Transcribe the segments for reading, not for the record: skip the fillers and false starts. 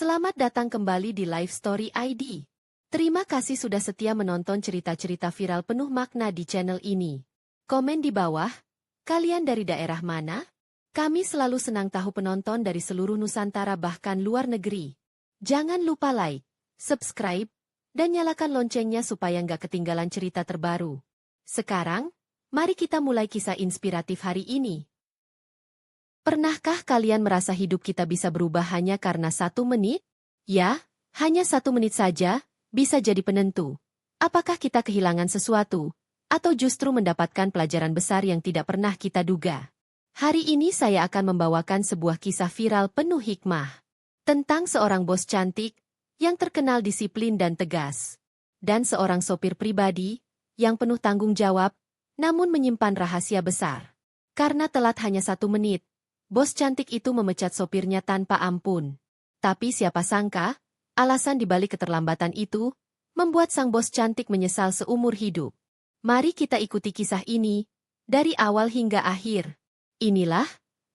Selamat datang kembali di Live Story ID. Terima kasih sudah setia menonton cerita-cerita viral penuh makna di channel ini. Komen di bawah, kalian dari daerah mana? Kami selalu senang tahu penonton dari seluruh Nusantara bahkan luar negeri. Jangan lupa like, subscribe, dan nyalakan loncengnya supaya nggak ketinggalan cerita terbaru. Sekarang, mari kita mulai kisah inspiratif hari ini. Pernahkah kalian merasa hidup kita bisa berubah hanya karena 1 menit? Ya, hanya 1 menit saja, bisa jadi penentu. Apakah kita kehilangan sesuatu, atau justru mendapatkan pelajaran besar yang tidak pernah kita duga? Hari ini saya akan membawakan sebuah kisah viral penuh hikmah. Tentang seorang bos cantik, yang terkenal disiplin dan tegas. Dan seorang sopir pribadi, yang penuh tanggung jawab, namun menyimpan rahasia besar. Karena telat hanya 1 menit, bos cantik itu memecat sopirnya tanpa ampun. Tapi siapa sangka, alasan dibalik keterlambatan itu, membuat sang bos cantik menyesal seumur hidup. Mari kita ikuti kisah ini, dari awal hingga akhir. Inilah,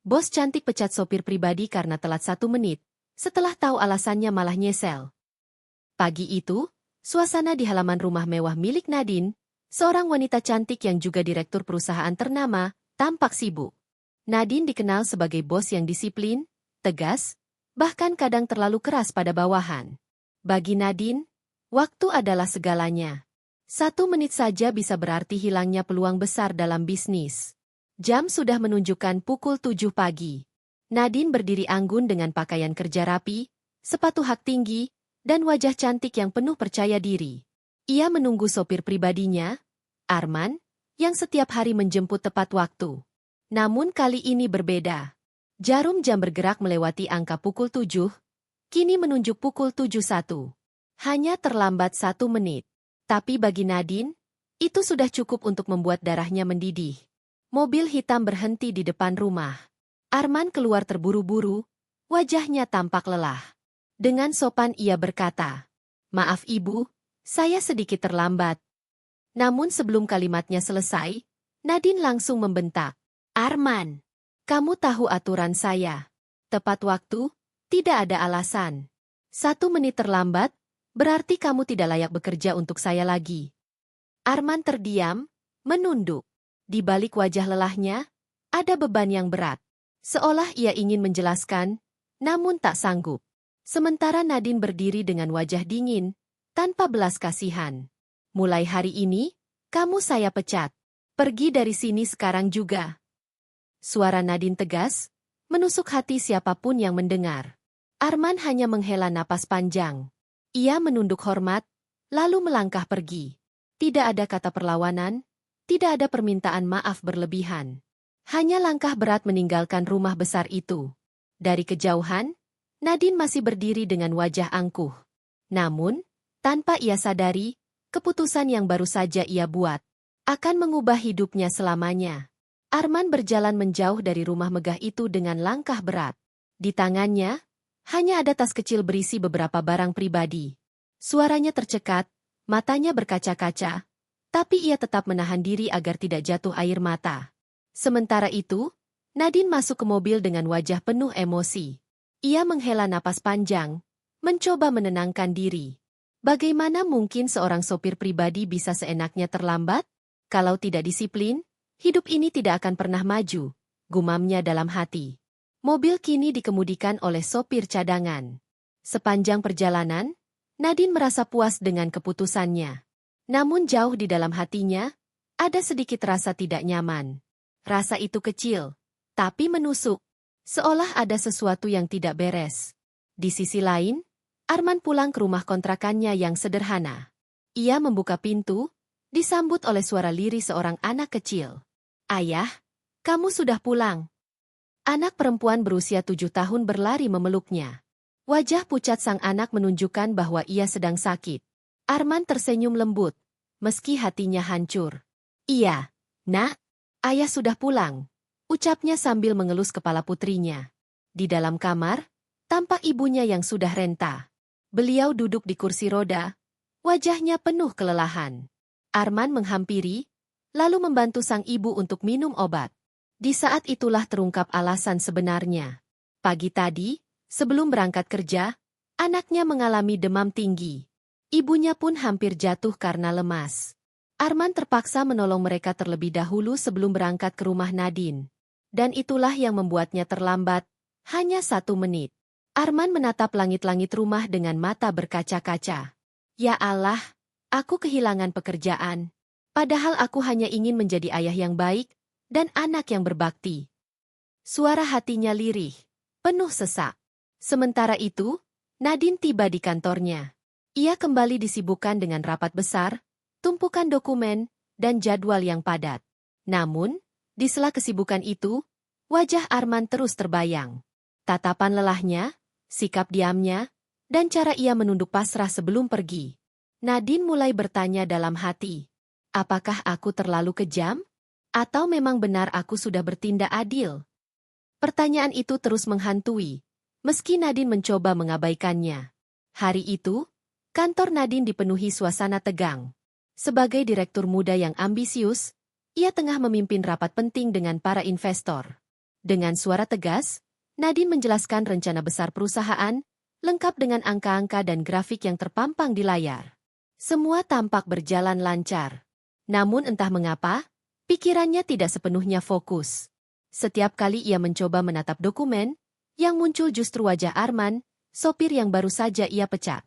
bos cantik pecat sopir pribadi karena telat 1 menit, setelah tahu alasannya malah nyesel. Pagi itu, suasana di halaman rumah mewah milik Nadine, seorang wanita cantik yang juga direktur perusahaan ternama, tampak sibuk. Nadine dikenal sebagai bos yang disiplin, tegas, bahkan kadang terlalu keras pada bawahan. Bagi Nadine, waktu adalah segalanya. 1 menit saja bisa berarti hilangnya peluang besar dalam bisnis. Jam sudah menunjukkan pukul 7 pagi. Nadine berdiri anggun dengan pakaian kerja rapi, sepatu hak tinggi, dan wajah cantik yang penuh percaya diri. Ia menunggu sopir pribadinya, Arman, yang setiap hari menjemput tepat waktu. Namun kali ini berbeda. Jarum jam bergerak melewati angka pukul 7, kini menunjuk pukul 7.01. Hanya terlambat 1 menit. Tapi bagi Nadine, itu sudah cukup untuk membuat darahnya mendidih. Mobil hitam berhenti di depan rumah. Arman keluar terburu-buru, wajahnya tampak lelah. Dengan sopan ia berkata, "Maaf ibu, saya sedikit terlambat." Namun sebelum kalimatnya selesai, Nadine langsung membentak, "Arman, kamu tahu aturan saya. Tepat waktu, tidak ada alasan. 1 menit terlambat, berarti kamu tidak layak bekerja untuk saya lagi." Arman terdiam, menunduk. Di balik wajah lelahnya, ada beban yang berat. Seolah ia ingin menjelaskan, namun tak sanggup. Sementara Nadine berdiri dengan wajah dingin, tanpa belas kasihan. "Mulai hari ini, kamu saya pecat. Pergi dari sini sekarang juga." Suara Nadine tegas, menusuk hati siapapun yang mendengar. Arman hanya menghela napas panjang. Ia menunduk hormat, lalu melangkah pergi. Tidak ada kata perlawanan, tidak ada permintaan maaf berlebihan. Hanya langkah berat meninggalkan rumah besar itu. Dari kejauhan, Nadine masih berdiri dengan wajah angkuh. Namun, tanpa ia sadari, keputusan yang baru saja ia buat akan mengubah hidupnya selamanya. Arman berjalan menjauh dari rumah megah itu dengan langkah berat. Di tangannya, hanya ada tas kecil berisi beberapa barang pribadi. Suaranya tercekat, matanya berkaca-kaca, tapi ia tetap menahan diri agar tidak jatuh air mata. Sementara itu, Nadine masuk ke mobil dengan wajah penuh emosi. Ia menghela napas panjang, mencoba menenangkan diri. Bagaimana mungkin seorang sopir pribadi bisa seenaknya terlambat? Kalau tidak disiplin, hidup ini tidak akan pernah maju, gumamnya dalam hati. Mobil kini dikemudikan oleh sopir cadangan. Sepanjang perjalanan, Nadine merasa puas dengan keputusannya. Namun jauh di dalam hatinya, ada sedikit rasa tidak nyaman. Rasa itu kecil, tapi menusuk. Seolah ada sesuatu yang tidak beres. Di sisi lain, Arman pulang ke rumah kontrakannya yang sederhana. Ia membuka pintu, disambut oleh suara lirih seorang anak kecil. "Ayah, kamu sudah pulang." Anak perempuan berusia 7 tahun berlari memeluknya. Wajah pucat sang anak menunjukkan bahwa ia sedang sakit. Arman tersenyum lembut, meski hatinya hancur. "Iya, Nak, ayah sudah pulang," ucapnya sambil mengelus kepala putrinya. Di dalam kamar, tampak ibunya yang sudah renta. Beliau duduk di kursi roda, wajahnya penuh kelelahan. Arman menghampiri, lalu membantu sang ibu untuk minum obat. Di saat itulah terungkap alasan sebenarnya. Pagi tadi, sebelum berangkat kerja, Anaknya mengalami demam tinggi. Ibunya pun hampir jatuh karena lemas. Arman terpaksa menolong mereka terlebih dahulu sebelum berangkat ke rumah Nadine. Dan itulah yang membuatnya terlambat, hanya 1 menit. Arman menatap langit-langit rumah dengan mata berkaca-kaca. Ya Allah, aku kehilangan pekerjaan. Padahal aku hanya ingin menjadi ayah yang baik dan anak yang berbakti. Suara hatinya lirih, penuh sesak. Sementara itu, Nadine tiba di kantornya. Ia kembali disibukkan dengan rapat besar, tumpukan dokumen, dan jadwal yang padat. Namun, di sela kesibukan itu, wajah Arman terus terbayang. Tatapan lelahnya, sikap diamnya, dan cara ia menunduk pasrah sebelum pergi. Nadine mulai bertanya dalam hati, apakah aku terlalu kejam? Atau memang benar aku sudah bertindak adil? Pertanyaan itu terus menghantui, meski Nadine mencoba mengabaikannya. Hari itu, kantor Nadine dipenuhi suasana tegang. Sebagai direktur muda yang ambisius, ia tengah memimpin rapat penting dengan para investor. Dengan suara tegas, Nadine menjelaskan rencana besar perusahaan, lengkap dengan angka-angka dan grafik yang terpampang di layar. Semua tampak berjalan lancar. Namun entah mengapa, pikirannya tidak sepenuhnya fokus. Setiap kali ia mencoba menatap dokumen, yang muncul justru wajah Arman, sopir yang baru saja ia pecat.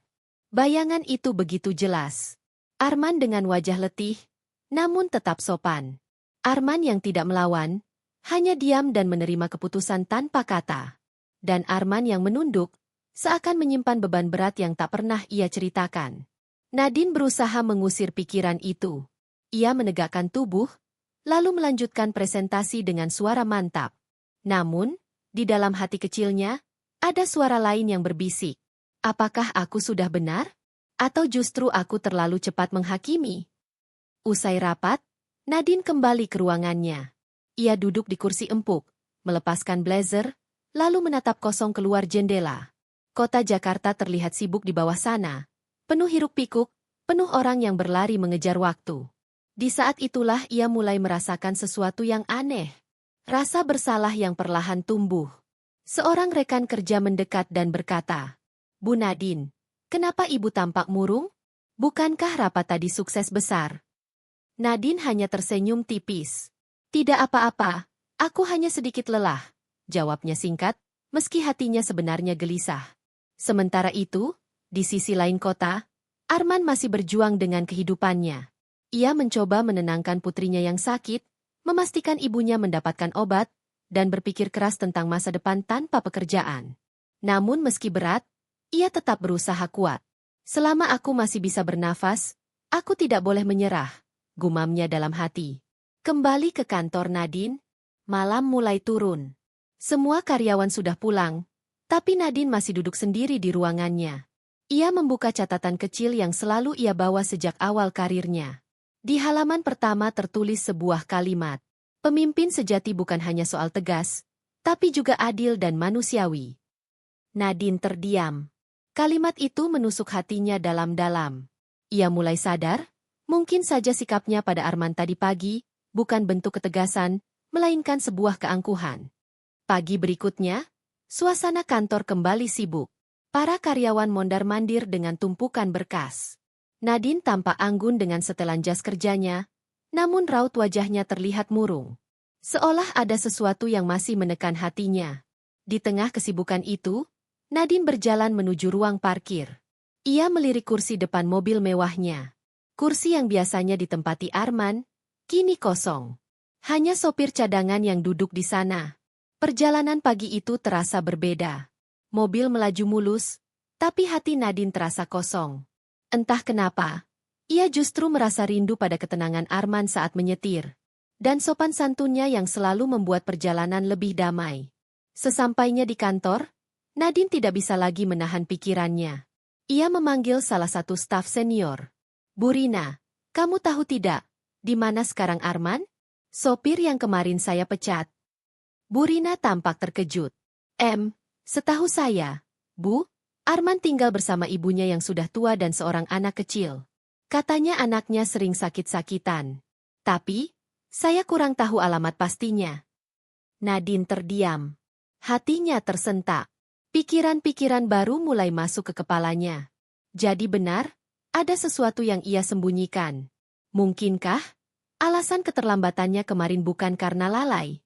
Bayangan itu begitu jelas. Arman dengan wajah letih, namun tetap sopan. Arman yang tidak melawan, hanya diam dan menerima keputusan tanpa kata. Dan Arman yang menunduk, seakan menyimpan beban berat yang tak pernah ia ceritakan. Nadine berusaha mengusir pikiran itu. Ia menegakkan tubuh, lalu melanjutkan presentasi dengan suara mantap. Namun, di dalam hati kecilnya, ada suara lain yang berbisik. Apakah aku sudah benar? Atau justru aku terlalu cepat menghakimi? Usai rapat, Nadine kembali ke ruangannya. Ia duduk di kursi empuk, melepaskan blazer, lalu menatap kosong keluar jendela. Kota Jakarta terlihat sibuk di bawah sana, penuh hiruk-pikuk, penuh orang yang berlari mengejar waktu. Di saat itulah ia mulai merasakan sesuatu yang aneh. Rasa bersalah yang perlahan tumbuh. Seorang rekan kerja mendekat dan berkata, "Bu Nadine, kenapa ibu tampak murung? Bukankah rapat tadi sukses besar?" Nadine hanya tersenyum tipis. "Tidak apa-apa, aku hanya sedikit lelah," jawabnya singkat, meski hatinya sebenarnya gelisah. Sementara itu, di sisi lain kota, Arman masih berjuang dengan kehidupannya. Ia mencoba menenangkan putrinya yang sakit, memastikan ibunya mendapatkan obat, dan berpikir keras tentang masa depan tanpa pekerjaan. Namun meski berat, ia tetap berusaha kuat. "Selama aku masih bisa bernafas, aku tidak boleh menyerah," gumamnya dalam hati. Kembali ke kantor Nadine, malam mulai turun. Semua karyawan sudah pulang, tapi Nadine masih duduk sendiri di ruangannya. Ia membuka catatan kecil yang selalu ia bawa sejak awal karirnya. Di halaman pertama tertulis sebuah kalimat, "Pemimpin sejati bukan hanya soal tegas, tapi juga adil dan manusiawi." Nadine terdiam. Kalimat itu menusuk hatinya dalam-dalam. Ia mulai sadar, mungkin saja sikapnya pada Arman tadi pagi, bukan bentuk ketegasan, melainkan sebuah keangkuhan. Pagi berikutnya, suasana kantor kembali sibuk. Para karyawan mondar-mandir dengan tumpukan berkas. Nadine tampak anggun dengan setelan jas kerjanya, namun raut wajahnya terlihat murung. Seolah ada sesuatu yang masih menekan hatinya. Di tengah kesibukan itu, Nadine berjalan menuju ruang parkir. Ia melirik kursi depan mobil mewahnya. Kursi yang biasanya ditempati Arman, kini kosong. Hanya sopir cadangan yang duduk di sana. Perjalanan pagi itu terasa berbeda. Mobil melaju mulus, tapi hati Nadine terasa kosong. Entah kenapa, ia justru merasa rindu pada ketenangan Arman saat menyetir, dan sopan santunnya yang selalu membuat perjalanan lebih damai. Sesampainya di kantor, Nadine tidak bisa lagi menahan pikirannya. Ia memanggil salah satu staf senior. "Bu Rina, kamu tahu tidak, di mana sekarang Arman? Sopir yang kemarin saya pecat." Bu Rina tampak terkejut. Setahu saya, Bu, Arman tinggal bersama ibunya yang sudah tua dan seorang anak kecil. Katanya anaknya sering sakit-sakitan. Tapi, saya kurang tahu alamat pastinya." Nadine terdiam. Hatinya tersentak. Pikiran-pikiran baru mulai masuk ke kepalanya. Jadi benar, ada sesuatu yang ia sembunyikan. Mungkinkah alasan keterlambatannya kemarin bukan karena lalai?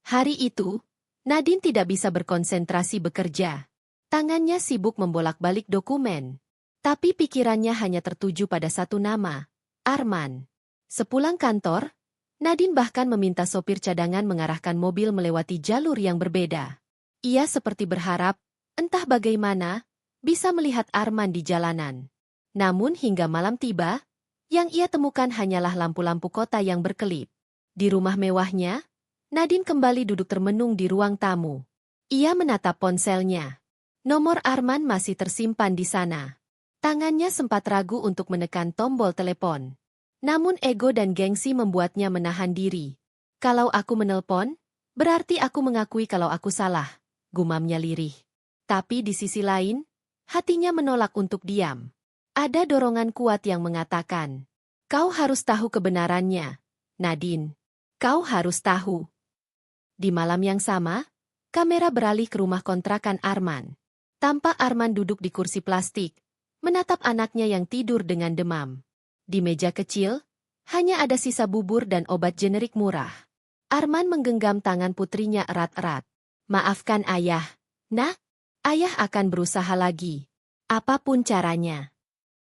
Hari itu, Nadine tidak bisa berkonsentrasi bekerja. Tangannya sibuk membolak-balik dokumen. Tapi pikirannya hanya tertuju pada satu nama, Arman. Sepulang kantor, Nadine bahkan meminta sopir cadangan mengarahkan mobil melewati jalur yang berbeda. Ia seperti berharap, entah bagaimana, bisa melihat Arman di jalanan. Namun hingga malam tiba, yang ia temukan hanyalah lampu-lampu kota yang berkelip. Di rumah mewahnya, Nadine kembali duduk termenung di ruang tamu. Ia menatap ponselnya. Nomor Arman masih tersimpan di sana. Tangannya sempat ragu untuk menekan tombol telepon. Namun ego dan gengsi membuatnya menahan diri. Kalau aku menelpon, berarti aku mengakui kalau aku salah, gumamnya lirih. Tapi di sisi lain, hatinya menolak untuk diam. Ada dorongan kuat yang mengatakan, kau harus tahu kebenarannya, Nadine. Kau harus tahu. Di malam yang sama, kamera beralih ke rumah kontrakan Arman. Tampak Arman duduk di kursi plastik, menatap anaknya yang tidur dengan demam. Di meja kecil, hanya ada sisa bubur dan obat generik murah. Arman menggenggam tangan putrinya erat-erat. Maafkan ayah. Nak, ayah akan berusaha lagi. Apapun caranya.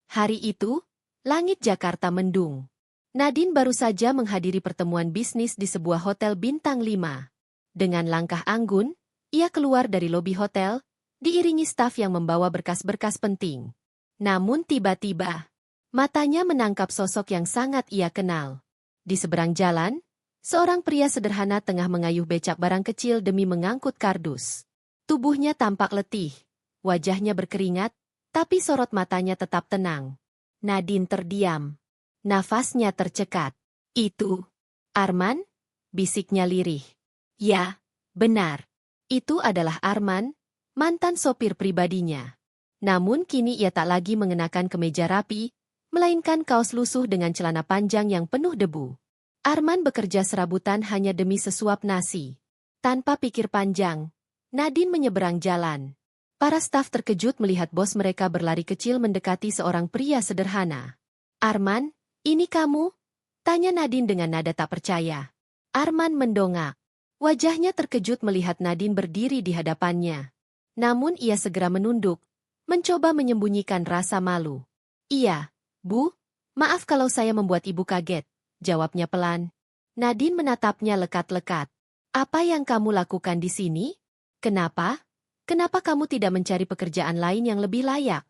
Hari itu, langit Jakarta mendung. Nadine baru saja menghadiri pertemuan bisnis di sebuah hotel bintang 5. Dengan langkah anggun, ia keluar dari lobi hotel, diiringi staf yang membawa berkas-berkas penting. Namun tiba-tiba, matanya menangkap sosok yang sangat ia kenal. Di seberang jalan, seorang pria sederhana tengah mengayuh becak barang kecil demi mengangkut kardus. Tubuhnya tampak letih, wajahnya berkeringat, tapi sorot matanya tetap tenang. Nadine terdiam. Nafasnya tercekat. Itu, Arman? Bisiknya lirih. Ya, benar. Itu adalah Arman, mantan sopir pribadinya. Namun kini ia tak lagi mengenakan kemeja rapi, melainkan kaos lusuh dengan celana panjang yang penuh debu. Arman bekerja serabutan hanya demi sesuap nasi. Tanpa pikir panjang, Nadine menyeberang jalan. Para staf terkejut melihat bos mereka berlari kecil mendekati seorang pria sederhana. Arman, ini kamu? Tanya Nadine dengan nada tak percaya. Arman mendongak. Wajahnya terkejut melihat Nadine berdiri di hadapannya. Namun ia segera menunduk, mencoba menyembunyikan rasa malu. Iya, Bu, maaf kalau saya membuat ibu kaget, jawabnya pelan. Nadine menatapnya lekat-lekat. Apa yang kamu lakukan di sini? Kenapa? Kenapa kamu tidak mencari pekerjaan lain yang lebih layak?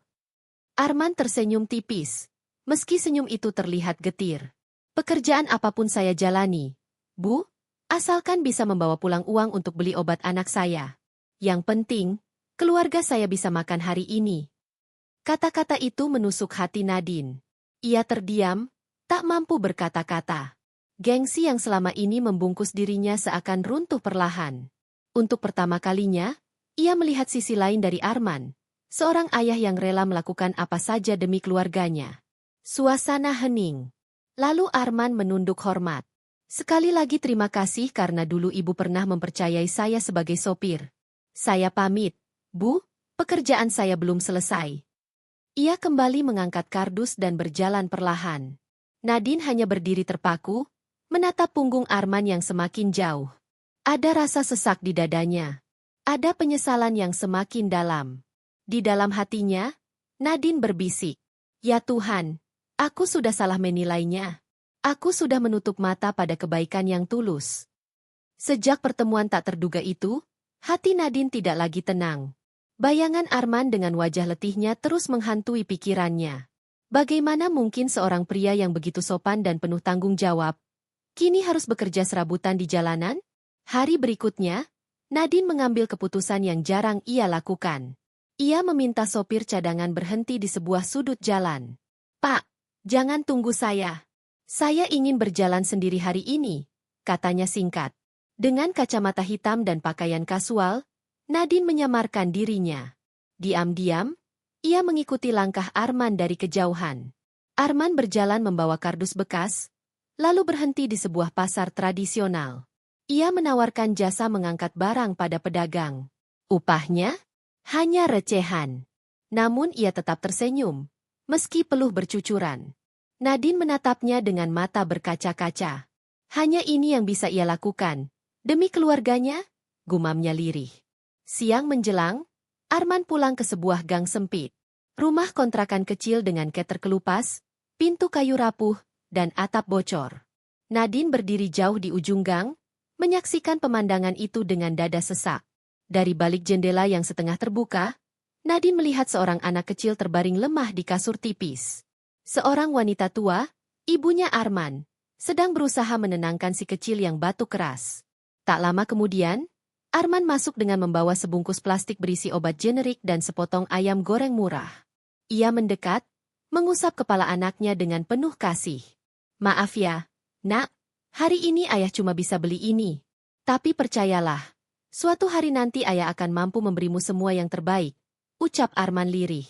Arman tersenyum tipis. Meski senyum itu terlihat getir. Pekerjaan apapun saya jalani, Bu, asalkan bisa membawa pulang uang untuk beli obat anak saya. Yang penting, keluarga saya bisa makan hari ini. Kata-kata itu menusuk hati Nadine. Ia terdiam, tak mampu berkata-kata. Gengsi yang selama ini membungkus dirinya seakan runtuh perlahan. Untuk pertama kalinya, ia melihat sisi lain dari Arman, seorang ayah yang rela melakukan apa saja demi keluarganya. Suasana hening. Lalu Arman menunduk hormat. Sekali lagi terima kasih karena dulu ibu pernah mempercayai saya sebagai sopir. Saya pamit, Bu, pekerjaan saya belum selesai. Ia kembali mengangkat kardus dan berjalan perlahan. Nadine hanya berdiri terpaku, menatap punggung Arman yang semakin jauh. Ada rasa sesak di dadanya. Ada penyesalan yang semakin dalam. Di dalam hatinya, Nadine berbisik. Ya Tuhan, aku sudah salah menilainya. Aku sudah menutup mata pada kebaikan yang tulus. Sejak pertemuan tak terduga itu, hati Nadine tidak lagi tenang. Bayangan Arman dengan wajah letihnya terus menghantui pikirannya. Bagaimana mungkin seorang pria yang begitu sopan dan penuh tanggung jawab, kini harus bekerja serabutan di jalanan? Hari berikutnya, Nadine mengambil keputusan yang jarang ia lakukan. Ia meminta sopir cadangan berhenti di sebuah sudut jalan. Pak, jangan tunggu saya. Saya ingin berjalan sendiri hari ini, katanya singkat. Dengan kacamata hitam dan pakaian kasual, Nadine menyamarkan dirinya. Diam-diam, ia mengikuti langkah Arman dari kejauhan. Arman berjalan membawa kardus bekas, lalu berhenti di sebuah pasar tradisional. Ia menawarkan jasa mengangkat barang pada pedagang. Upahnya? Hanya recehan. Namun ia tetap tersenyum, meski peluh bercucuran. Nadine menatapnya dengan mata berkaca-kaca. Hanya ini yang bisa ia lakukan. Demi keluarganya, gumamnya lirih. Siang menjelang, Arman pulang ke sebuah gang sempit. Rumah kontrakan kecil dengan cat terkelupas, pintu kayu rapuh, dan atap bocor. Nadine berdiri jauh di ujung gang, menyaksikan pemandangan itu dengan dada sesak. Dari balik jendela yang setengah terbuka, Nadine melihat seorang anak kecil terbaring lemah di kasur tipis. Seorang wanita tua, ibunya Arman, sedang berusaha menenangkan si kecil yang batuk keras. Tak lama kemudian, Arman masuk dengan membawa sebungkus plastik berisi obat generik dan sepotong ayam goreng murah. Ia mendekat, mengusap kepala anaknya dengan penuh kasih. "Maaf ya, Nak, hari ini ayah cuma bisa beli ini. Tapi percayalah, suatu hari nanti ayah akan mampu memberimu semua yang terbaik," ucap Arman lirih.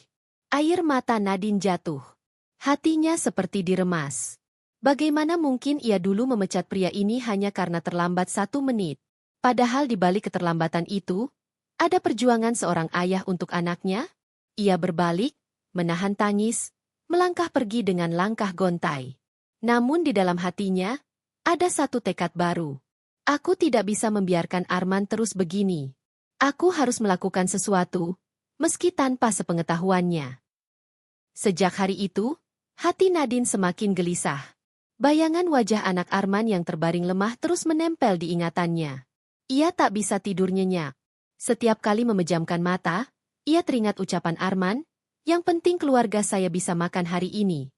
Air mata Nadine jatuh. Hatinya seperti diremas. Bagaimana mungkin ia dulu memecat pria ini hanya karena terlambat 1 menit? Padahal di balik keterlambatan itu, ada perjuangan seorang ayah untuk anaknya. Ia berbalik, menahan tangis, melangkah pergi dengan langkah gontai. Namun di dalam hatinya, ada satu tekad baru. Aku tidak bisa membiarkan Arman terus begini. Aku harus melakukan sesuatu, meski tanpa sepengetahuannya. Sejak hari itu, hati Nadine semakin gelisah. Bayangan wajah anak Arman yang terbaring lemah terus menempel di ingatannya. Ia tak bisa tidur nyenyak. Setiap kali memejamkan mata, ia teringat ucapan Arman, "Yang penting keluarga saya bisa makan hari ini."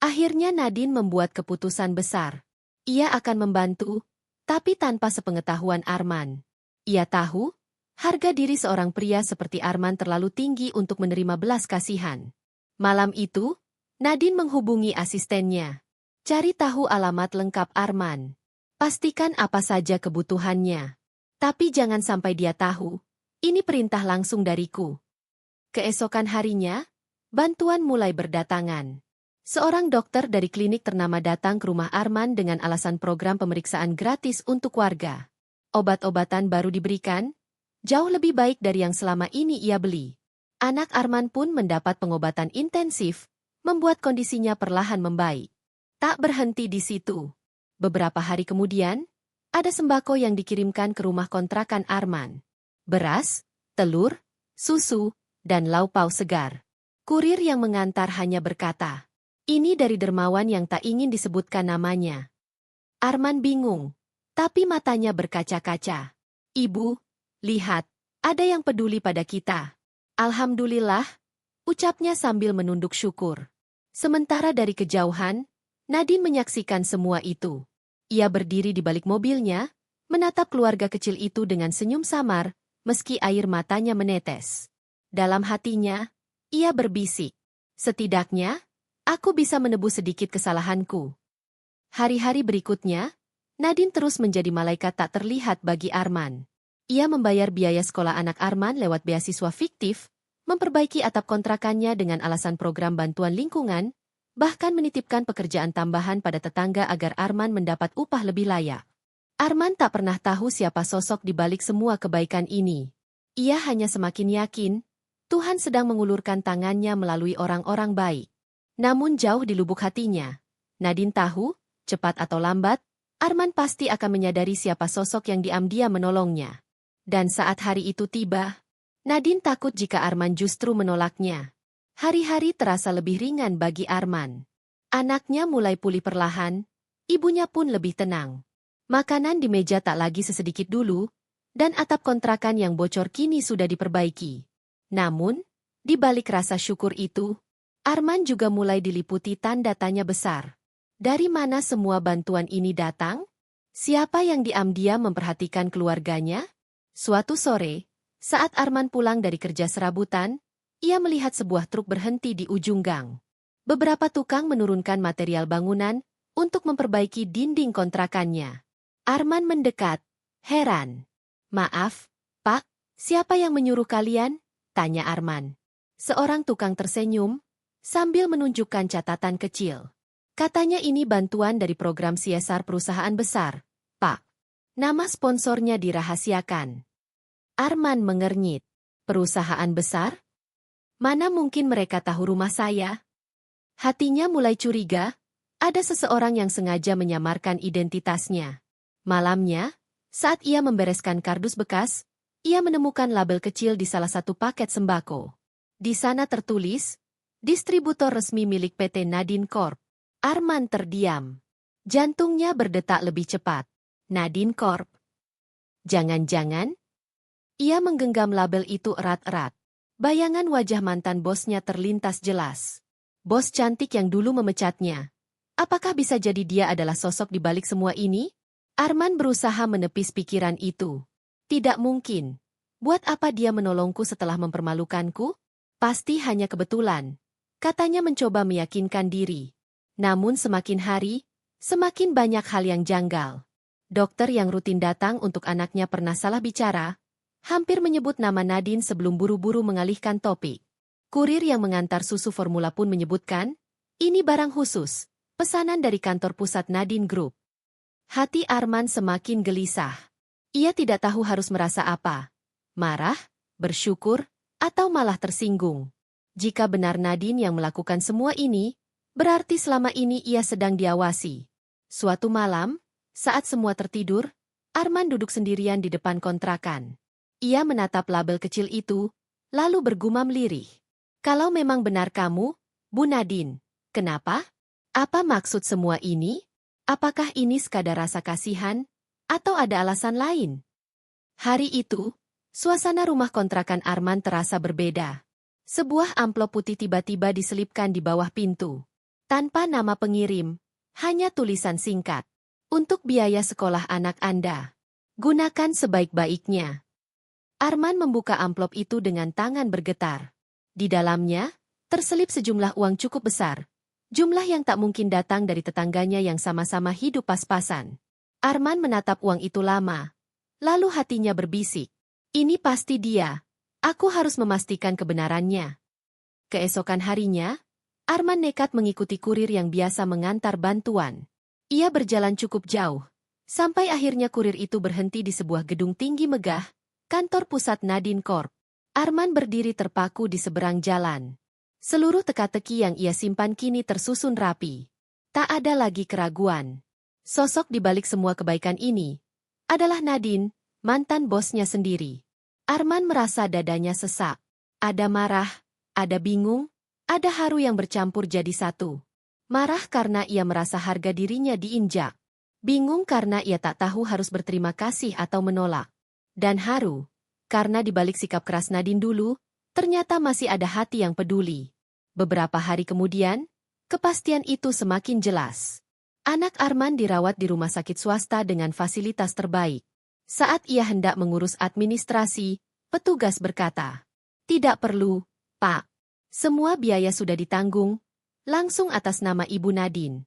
Akhirnya Nadine membuat keputusan besar. Ia akan membantu, tapi tanpa sepengetahuan Arman. Ia tahu, harga diri seorang pria seperti Arman terlalu tinggi untuk menerima belas kasihan. Malam itu, Nadine menghubungi asistennya. "Cari tahu alamat lengkap Arman. Pastikan apa saja kebutuhannya. Tapi jangan sampai dia tahu. Ini perintah langsung dariku." Keesokan harinya, bantuan mulai berdatangan. Seorang dokter dari klinik ternama datang ke rumah Arman dengan alasan program pemeriksaan gratis untuk warga. Obat-obatan baru diberikan, jauh lebih baik dari yang selama ini ia beli. Anak Arman pun mendapat pengobatan intensif, membuat kondisinya perlahan membaik. Tak berhenti di situ. Beberapa hari kemudian, ada sembako yang dikirimkan ke rumah kontrakan Arman. Beras, telur, susu, dan lauk pauk segar. Kurir yang mengantar hanya berkata, "Ini dari dermawan yang tak ingin disebutkan namanya." Arman bingung, tapi matanya berkaca-kaca. "Ibu, lihat, ada yang peduli pada kita." "Alhamdulillah," ucapnya sambil menunduk syukur. Sementara dari kejauhan, Nadine menyaksikan semua itu. Ia berdiri di balik mobilnya, menatap keluarga kecil itu dengan senyum samar, meski air matanya menetes. Dalam hatinya, ia berbisik, "Setidaknya, aku bisa menebus sedikit kesalahanku." Hari-hari berikutnya, Nadine terus menjadi malaikat tak terlihat bagi Arman. Ia membayar biaya sekolah anak Arman lewat beasiswa fiktif, memperbaiki atap kontrakannya dengan alasan program bantuan lingkungan, bahkan menitipkan pekerjaan tambahan pada tetangga agar Arman mendapat upah lebih layak. Arman tak pernah tahu siapa sosok di balik semua kebaikan ini. Ia hanya semakin yakin, Tuhan sedang mengulurkan tangannya melalui orang-orang baik. Namun jauh di lubuk hatinya, Nadine tahu, cepat atau lambat, Arman pasti akan menyadari siapa sosok yang diam-diam menolongnya. Dan saat hari itu tiba, Nadine takut jika Arman justru menolaknya. Hari-hari terasa lebih ringan bagi Arman. Anaknya mulai pulih perlahan, ibunya pun lebih tenang. Makanan di meja tak lagi sesedikit dulu, dan atap kontrakan yang bocor kini sudah diperbaiki. Namun, di balik rasa syukur itu, Arman juga mulai diliputi tanda tanya besar. Dari mana semua bantuan ini datang? Siapa yang diam-diam memperhatikan keluarganya? Suatu sore, saat Arman pulang dari kerja serabutan, ia melihat sebuah truk berhenti di ujung gang. Beberapa tukang menurunkan material bangunan untuk memperbaiki dinding kontrakannya. Arman mendekat, heran. "Maaf, Pak, siapa yang menyuruh kalian?" tanya Arman. Seorang tukang tersenyum, sambil menunjukkan catatan kecil. Katanya ini bantuan dari program CSR perusahaan besar, Pak. Nama sponsornya dirahasiakan. Arman mengernyit. Perusahaan besar? Mana mungkin mereka tahu rumah saya? Hatinya mulai curiga, ada seseorang yang sengaja menyamarkan identitasnya. Malamnya, saat ia membereskan kardus bekas, ia menemukan label kecil di salah satu paket sembako. Di sana tertulis, distributor resmi milik PT Nadine Corp. Arman terdiam. Jantungnya berdetak lebih cepat. Nadine Corp. Jangan-jangan? Ia menggenggam label itu erat-erat. Bayangan wajah mantan bosnya terlintas jelas. Bos cantik yang dulu memecatnya. Apakah bisa jadi dia adalah sosok di balik semua ini? Arman berusaha menepis pikiran itu. Tidak mungkin. Buat apa dia menolongku setelah mempermalukanku? Pasti hanya kebetulan. Katanya mencoba meyakinkan diri. Namun semakin hari, semakin banyak hal yang janggal. Dokter yang rutin datang untuk anaknya pernah salah bicara, hampir menyebut nama Nadine sebelum buru-buru mengalihkan topik. Kurir yang mengantar susu formula pun menyebutkan, ini barang khusus, pesanan dari kantor pusat Nadine Group. Hati Arman semakin gelisah. Ia tidak tahu harus merasa apa. Marah, bersyukur, atau malah tersinggung. Jika benar Nadine yang melakukan semua ini, berarti selama ini ia sedang diawasi. Suatu malam, saat semua tertidur, Arman duduk sendirian di depan kontrakan. Ia menatap label kecil itu, lalu bergumam lirih. Kalau memang benar kamu, Bu Nadine, kenapa? Apa maksud semua ini? Apakah ini sekadar rasa kasihan, atau ada alasan lain? Hari itu, suasana rumah kontrakan Arman terasa berbeda. Sebuah amplop putih tiba-tiba diselipkan di bawah pintu. Tanpa nama pengirim, hanya tulisan singkat. Untuk biaya sekolah anak Anda. Gunakan sebaik-baiknya. Arman membuka amplop itu dengan tangan bergetar. Di dalamnya, terselip sejumlah uang cukup besar. Jumlah yang tak mungkin datang dari tetangganya yang sama-sama hidup pas-pasan. Arman menatap uang itu lama. Lalu hatinya berbisik. Ini pasti dia. Aku harus memastikan kebenarannya. Keesokan harinya, Arman nekat mengikuti kurir yang biasa mengantar bantuan. Ia berjalan cukup jauh, sampai akhirnya kurir itu berhenti di sebuah gedung tinggi megah, kantor pusat Nadine Corp. Arman berdiri terpaku di seberang jalan. Seluruh teka-teki yang ia simpan kini tersusun rapi. Tak ada lagi keraguan. Sosok di balik semua kebaikan ini adalah Nadine, mantan bosnya sendiri. Arman merasa dadanya sesak. Ada marah, ada bingung, ada haru yang bercampur jadi satu. Marah karena ia merasa harga dirinya diinjak. Bingung karena ia tak tahu harus berterima kasih atau menolak. Dan haru, karena di balik sikap keras Nadine dulu, ternyata masih ada hati yang peduli. Beberapa hari kemudian, kepastian itu semakin jelas. Anak Arman dirawat di rumah sakit swasta dengan fasilitas terbaik. Saat ia hendak mengurus administrasi, petugas berkata, "Tidak perlu, Pak. Semua biaya sudah ditanggung, langsung atas nama Ibu Nadine."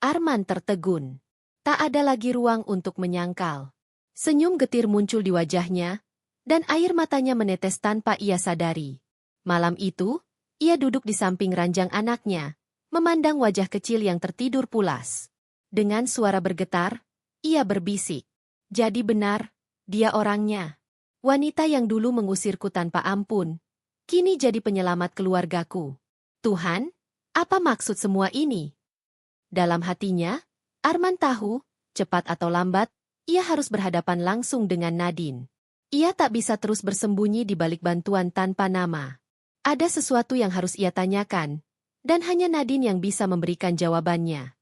Arman tertegun. Tak ada lagi ruang untuk menyangkal. Senyum getir muncul di wajahnya, dan air matanya menetes tanpa ia sadari. Malam itu, ia duduk di samping ranjang anaknya, memandang wajah kecil yang tertidur pulas. Dengan suara bergetar, ia berbisik. Jadi benar, dia orangnya. Wanita yang dulu mengusirku tanpa ampun, kini jadi penyelamat keluargaku. Tuhan, apa maksud semua ini? Dalam hatinya, Arman tahu, cepat atau lambat, ia harus berhadapan langsung dengan Nadine. Ia tak bisa terus bersembunyi di balik bantuan tanpa nama. Ada sesuatu yang harus ia tanyakan, dan hanya Nadine yang bisa memberikan jawabannya.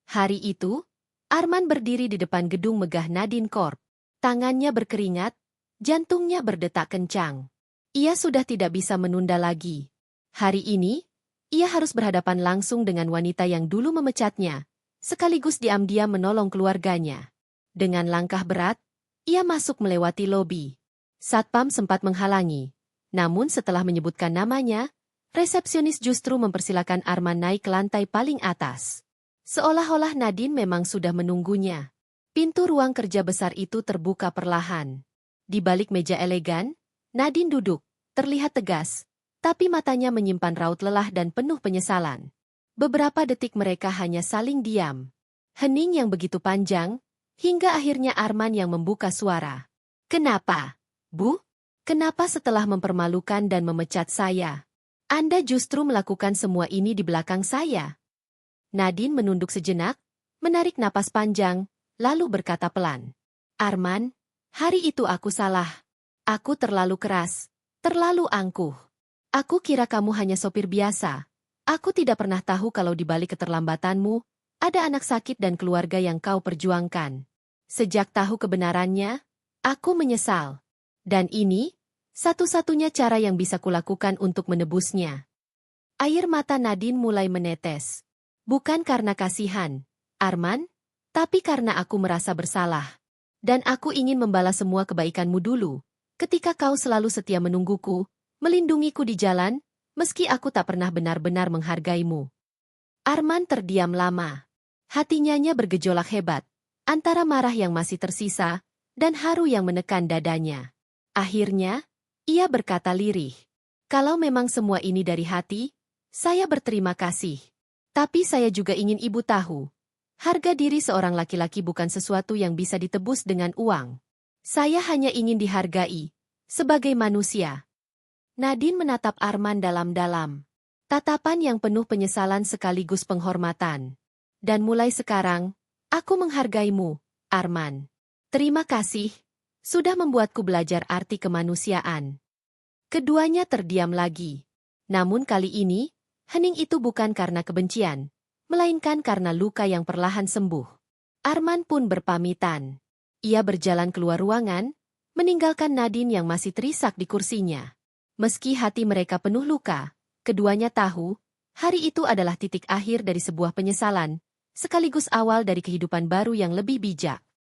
Hari itu, Arman berdiri di depan gedung megah Nadine Corp. Tangannya berkeringat, jantungnya berdetak kencang. Ia sudah tidak bisa menunda lagi. Hari ini, ia harus berhadapan langsung dengan wanita yang dulu memecatnya, sekaligus diam-diam menolong keluarganya. Dengan langkah berat, ia masuk melewati lobi. Satpam sempat menghalangi. Namun setelah menyebutkan namanya, resepsionis justru mempersilakan Arman naik ke lantai paling atas. Seolah-olah Nadine memang sudah menunggunya. Pintu ruang kerja besar itu terbuka perlahan. Di balik meja elegan, Nadine duduk, terlihat tegas, tapi matanya menyimpan raut lelah dan penuh penyesalan. Beberapa detik mereka hanya saling diam. Hening yang begitu panjang, hingga akhirnya Arman yang membuka suara. "Kenapa, Bu?" Kenapa setelah mempermalukan dan memecat saya, Anda justru melakukan semua ini di belakang saya? Nadine menunduk sejenak, menarik napas panjang, lalu berkata pelan. Arman, hari itu aku salah. Aku terlalu keras, terlalu angkuh. Aku kira kamu hanya sopir biasa. Aku tidak pernah tahu kalau di balik keterlambatanmu, ada anak sakit dan keluarga yang kau perjuangkan. Sejak tahu kebenarannya, aku menyesal. Dan ini, satu-satunya cara yang bisa kulakukan untuk menebusnya. Air mata Nadine mulai menetes. Bukan karena kasihan, Arman, tapi karena aku merasa bersalah. Dan aku ingin membalas semua kebaikanmu dulu, ketika kau selalu setia menungguku, melindungiku di jalan, meski aku tak pernah benar-benar menghargaimu. Arman terdiam lama. Hatinya bergejolak hebat, antara marah yang masih tersisa, dan haru yang menekan dadanya. Akhirnya, ia berkata lirih. Kalau memang semua ini dari hati, saya berterima kasih. Tapi saya juga ingin ibu tahu, harga diri seorang laki-laki bukan sesuatu yang bisa ditebus dengan uang. Saya hanya ingin dihargai, sebagai manusia. Nadine menatap Arman dalam-dalam. Tatapan yang penuh penyesalan sekaligus penghormatan. Dan mulai sekarang, aku menghargaimu, Arman. Terima kasih, sudah membuatku belajar arti kemanusiaan. Keduanya terdiam lagi. Namun kali ini, hening itu bukan karena kebencian, melainkan karena luka yang perlahan sembuh. Arman pun berpamitan. Ia berjalan keluar ruangan, meninggalkan Nadine yang masih terisak di kursinya. Meski hati mereka penuh luka, keduanya tahu, hari itu adalah titik akhir dari sebuah penyesalan, sekaligus awal dari kehidupan baru yang lebih bijak.